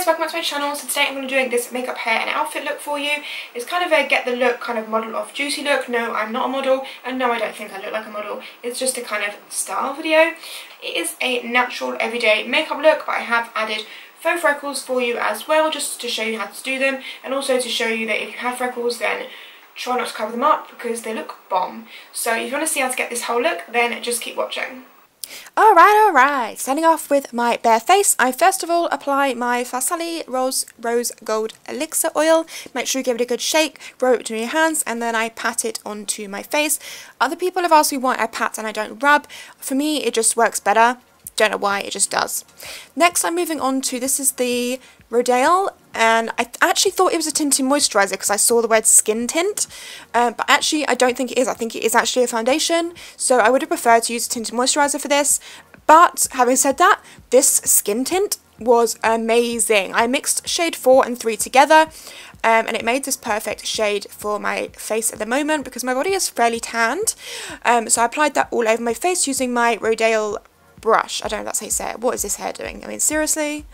guys, welcome back to my channel. So today I'm going to be doing this makeup, hair and outfit look for you. It's kind of a get the look kind of model of juicy look. No, I'm not a model, and no, I don't think I look like a model. It's just a kind of style video. It is a natural everyday makeup look, but I have added faux freckles for you as well, just to show you how to do them, and also to show you that if you have freckles, then try not to cover them up because they look bomb. So if you want to see how to get this whole look, then just keep watching. Alright, starting off with my bare face, I first of all apply my Farsali Rose Gold Elixir Oil. Make sure you give it a good shake, rub it between your hands, and then I pat it onto my face. Other people have asked me why I pat and I don't rub. For me, it just works better. Don't know why, it just does. Next, I'm moving on to, this is the Rodale, and I actually thought it was a tinted moisturiser because I saw the word skin tint, but actually I don't think it is. I think it is actually a foundation, so I would have preferred to use a tinted moisturiser for this. But having said that, this skin tint was amazing. I mixed shade 4 and 3 together, and it made this perfect shade for my face at the moment because my body is fairly tanned. So I applied that all over my face using my Rodale brush. I don't know if that's how you say it. What is this hair doing? I mean, seriously.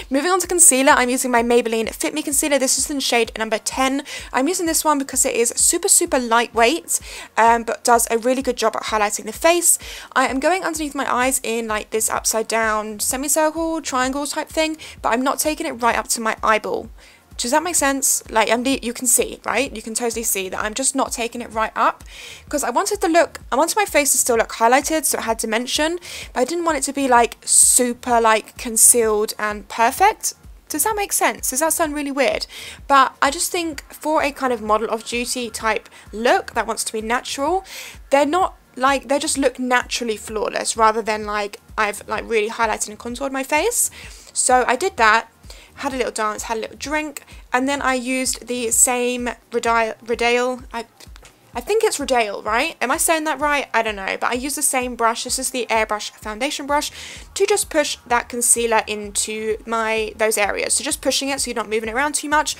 Moving on to concealer, I'm using my Maybelline Fit Me concealer. This is in shade number 10. I'm using this one because it is super lightweight, but does a really good job at highlighting the face. I am going underneath my eyes in like this upside down semicircle triangle type thing, but I'm not taking it right up to my eyeball. Does that make sense? Like, you can see, right? You can totally see that I'm just not taking it right up because I wanted my face to still look highlighted, so it had dimension, but I didn't want it to be like super like concealed and perfect. Does that make sense? Does that sound really weird? But I just think for a kind of model of duty type look that wants to be natural, they're not like, they just look naturally flawless rather than like I've like really highlighted and contoured my face. So I did that. Had a little dance, had a little drink, and then I used the same Rodale, I think it's Rodale, right? Am I saying that right? I don't know, but I used the same brush, this is the Airbrush foundation brush, to just push that concealer into those areas. So just pushing it so you're not moving it around too much,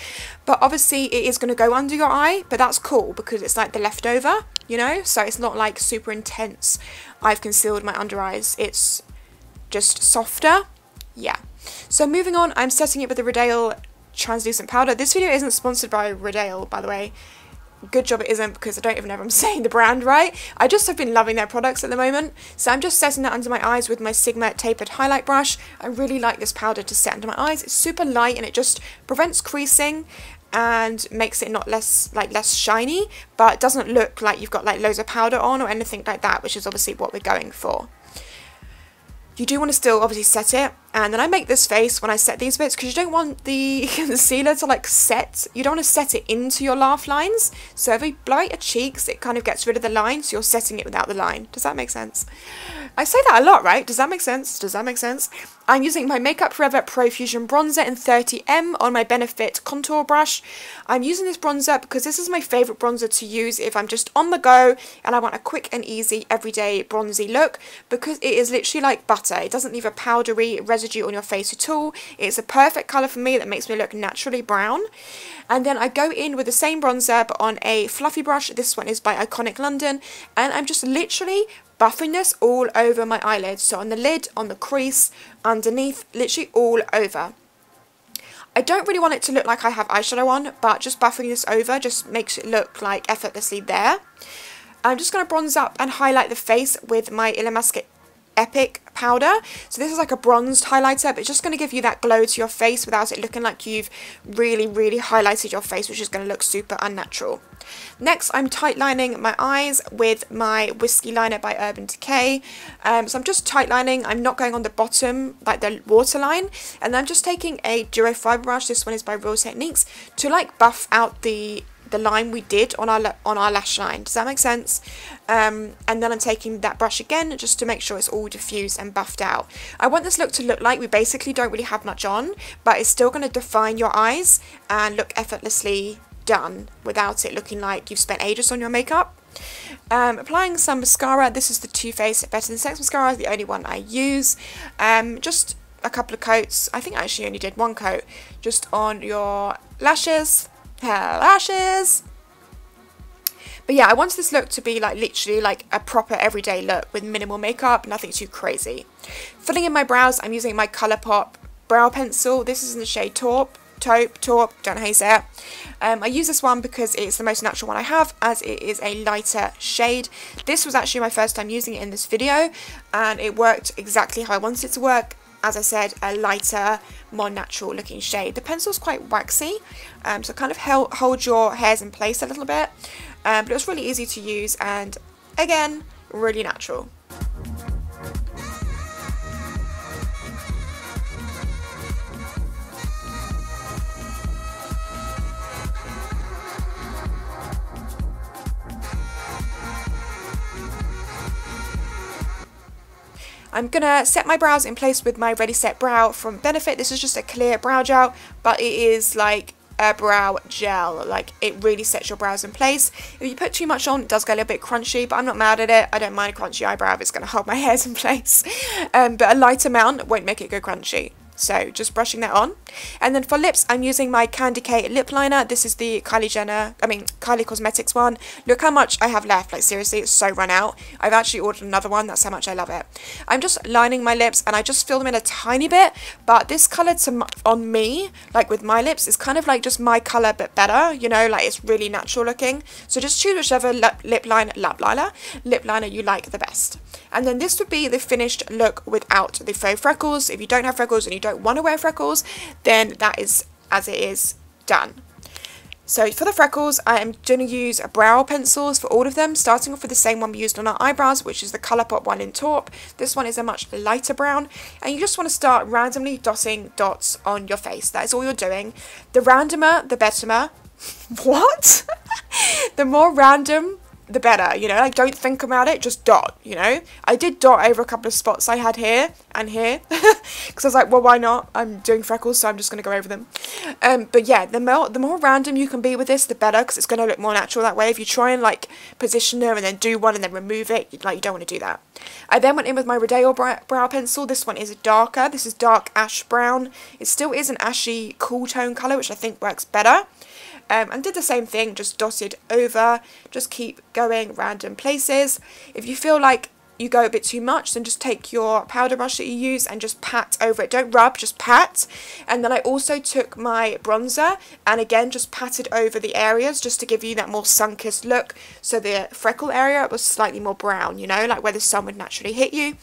but obviously it is going to go under your eye, but that's cool because it's like the leftover, you know, so it's not like super intense. I've concealed my under eyes, it's just softer, yeah. So moving on, I'm setting it with the Rodale translucent powder. This video isn't sponsored by Rodale, by the way. Good job it isn't, because I don't even know if I'm saying the brand right. I just have been loving their products at the moment. So I'm just setting that under my eyes with my Sigma tapered highlight brush. I really like this powder to set under my eyes. It's super light and it just prevents creasing and makes it less shiny, but it doesn't look like you've got like loads of powder on or anything like that, which is obviously what we're going for. You do want to still obviously set it, and then I make this face when I set these bits because you don't want the concealer to like set, you don't want to set it into your laugh lines. So if you blow out your cheeks, it kind of gets rid of the line, so you're setting it without the line. Does that make sense? I say that a lot, right? Does that make sense? Does that make sense? I'm using my Makeup Forever Pro Fusion Bronzer in 30M on my Benefit contour brush. I'm using this bronzer because this is my favourite bronzer to use if I'm just on the go and I want a quick and easy everyday bronzy look, because it is literally like butter. It doesn't leave a powdery residue on your face at all. It's a perfect colour for me that makes me look naturally brown. And then I go in with the same bronzer but on a fluffy brush. This one is by Iconic London, and I'm just literally buffing this all over my eyelids. So on the lid, on the crease, underneath, literally all over. I don't really want it to look like I have eyeshadow on, but just buffing this over just makes it look like effortlessly there. I'm just going to bronze up and highlight the face with my Illamasqua Epic powder. So this is like a bronzed highlighter, but it's just going to give you that glow to your face without it looking like you've really highlighted your face, which is going to look super unnatural. Next, I'm tight lining my eyes with my Whiskey Liner by Urban Decay. So I'm just tight lining. I'm not going on the bottom, like the waterline, and I'm just taking a Duo Fiber brush. This one is by Real Techniques, to like buff out the line we did on our lash line. Does that make sense? And then I'm taking that brush again just to make sure it's all diffused and buffed out. I want this look to look like we basically don't really have much on, but it's still going to define your eyes and look effortlessly done without it looking like you've spent ages on your makeup. Applying some mascara. This is the Too Faced Better Than Sex mascara, the only one I use. Just a couple of coats. I think I actually only did one coat just on your lashes. But yeah, I wanted this look to be like literally like a proper everyday look with minimal makeup, nothing too crazy. Filling in my brows, I'm using my Colourpop brow pencil. This is in the shade Taupe, don't know how you say it. I use this one because it's the most natural one I have, as it is a lighter shade. This was actually my first time using it in this video, and it worked exactly how I wanted it to work. As I said, a lighter, more natural looking shade. The pencil's quite waxy, so kind of hold your hairs in place a little bit, but it was really easy to use, and again, really natural. I'm going to set my brows in place with my Ready Set Brow from Benefit. This is just a clear brow gel, but it is like a brow gel. Like, it really sets your brows in place. If you put too much on, it does get a little bit crunchy, but I'm not mad at it. I don't mind a crunchy eyebrow if it's going to hold my hairs in place. But a light amount won't make it go crunchy. So just brushing that on. And then for lips, I'm using my Candy K lip liner. This is the Kylie Cosmetics one. Look how much I have left. Like, seriously, it's so run out. I've actually ordered another one. That's how much I love it. I'm just lining my lips, and I just fill them in a tiny bit. But this colour on me, like with my lips, is kind of like just my colour but better. You know, like, it's really natural looking. So just choose whichever lip liner you like the best. And then this would be the finished look without the faux freckles. If you don't have freckles and you don't want to wear freckles, then that is as it is done. So for the freckles, I am going to use brow pencils for all of them, starting off with the same one we used on our eyebrows, which is the Colourpop one in Taupe. This one is a much lighter brown, and you just want to start randomly dotting dots on your face. That is all you're doing. The randomer, the better. What? The more random, the better, you know, like, don't think about it, just dot, you know. I did dot over a couple of spots I had here and here, because I was like, well, why not? I'm doing freckles, so I'm just going to go over them. But yeah, the more random you can be with this, the better, because it's going to look more natural that way. If you try and, like, position them and then do one and then remove it, like, you don't want to do that. I then went in with my Rodeo brow pencil. This one is darker. This is dark ash brown. It still is an ashy cool tone colour, which I think works better. And did the same thing, just dotted over, just keep going random places. If you feel like you go a bit too much, then just take your powder brush that you use and just pat over it. Don't rub, just pat. And then I also took my bronzer and again just patted over the areas just to give you that more sun-kissed look. So the freckle area was slightly more brown, you know, like where the sun would naturally hit you.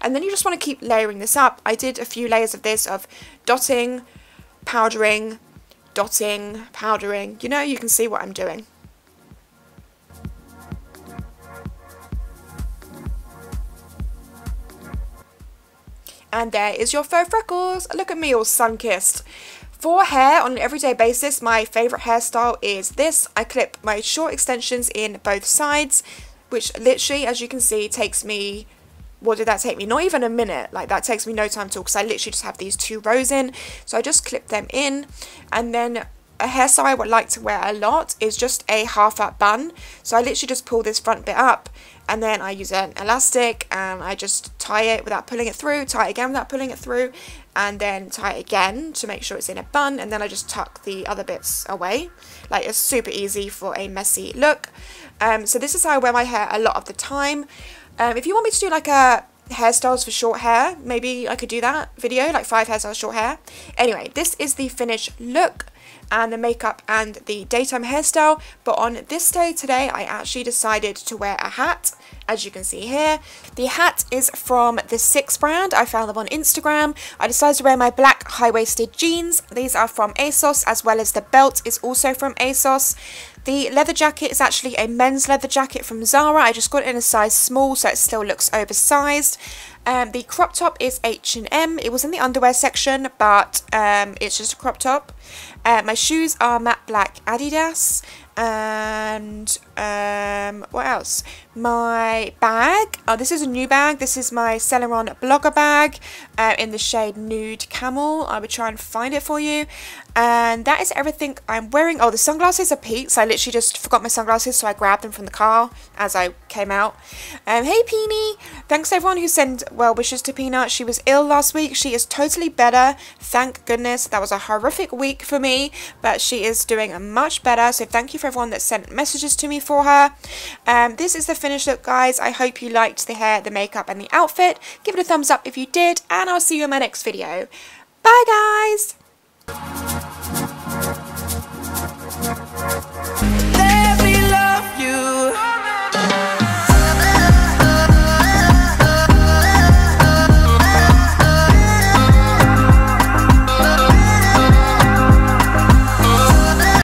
And then you just want to keep layering this up. I did a few layers of this, of dotting, powdering, dotting, powdering. You know, you can see what I'm doing. And there is your faux freckles. Look at me all sun-kissed. For hair on an everyday basis, my favourite hairstyle is this. I clip my short extensions in both sides, which literally, as you can see, takes me, what did that take me? Not even a minute. Like, that takes me no time at all, because I literally just have these 2 rows in. So I just clip them in, and then a hairstyle I would like to wear a lot is just a half-up bun. So I literally just pull this front bit up, and then I use an elastic and I just tie it without pulling it through, tie it again without pulling it through, and then tie it again to make sure it's in a bun, and then I just tuck the other bits away. Like, it's super easy for a messy look. So this is how I wear my hair a lot of the time. If you want me to do like a hairstyles for short hair, maybe I could do that video, like 5 hairstyles short hair. Anyway, this is the finished look and the makeup and the daytime hairstyle. But on this day today, I actually decided to wear a hat, as you can see here. The hat is from the Six brand. I found them on Instagram. I decided to wear my black high-waisted jeans. These are from ASOS, as well as the belt is also from ASOS. The leather jacket is actually a men's leather jacket from Zara. I just got it in a size small, so it still looks oversized. The crop top is H&M. It was in the underwear section, but it's just a crop top. My shoes are matte black Adidas. And what else? My bag, oh, this is a new bag. This is my Celeron blogger bag in the shade Nude Camel. I would try and find it for you. And that is everything I'm wearing. Oh, the sunglasses are Pete's. I literally just forgot my sunglasses, so I grabbed them from the car as I came out. Hey Peenie, thanks to everyone who sent well wishes to Peanut. She was ill last week. She is totally better, thank goodness. That was a horrific week for me, but she is doing much better, so thank you for everyone that sent messages to me for her. This is the finished look, guys. I hope you liked the hair, the makeup and the outfit. Give it a thumbs up if you did, and I'll see you in my next video. Bye guys!